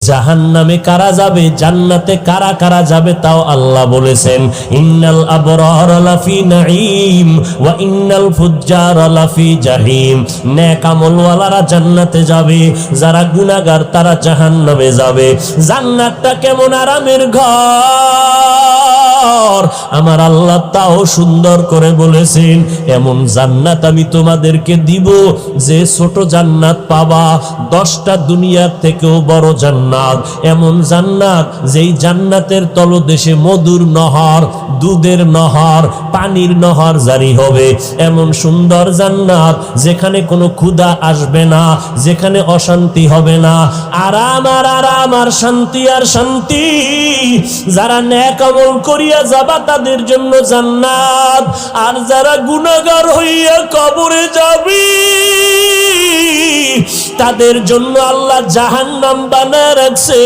জাহান্নামে কারা যাবে, জান্নাতে কারা কারা যাবে তাও আল্লাহ বলেছেন। ইন্নাল আবরারা লাফি নাঈম ওয়া ইন্নাল ফুজ্জারা লাফি জাহিম। নেক আমলওয়ালারা জান্নাতে যাবে, যারা গুনাহগার তারা জাহান্নামে যাবে। জান্নাতটা কেমন আরামের ঘর, আমার আল্লাহ তাও সুন্দর করে বলেছেন। এমন জান্নাত আমি তোমাদেরকে দিব যে ছোট জান্নাত পাবা 10টা দুনিয়ার থেকেও বড় জান্নাত। এমন জান্নাত যেই জান্নাতের তলদেশে মধুর নহর, দুধের নহর, পানির নহর জারি হবে। এমন সুন্দর জান্নাত যেখানে কোনো ক্ষুধা আসবে না, যেখানে অশান্তি হবে না, আরাম আর আরাম আর শান্তি আর শান্তি। যারা নেক আমল করিয়া যাবা তাদের জন্য জান্নাত, আর যারা গুনাহগার হইয়া কবরে যাবে তাদের জন্য আল্লাহ জাহান্নাম বানায় রাখছে।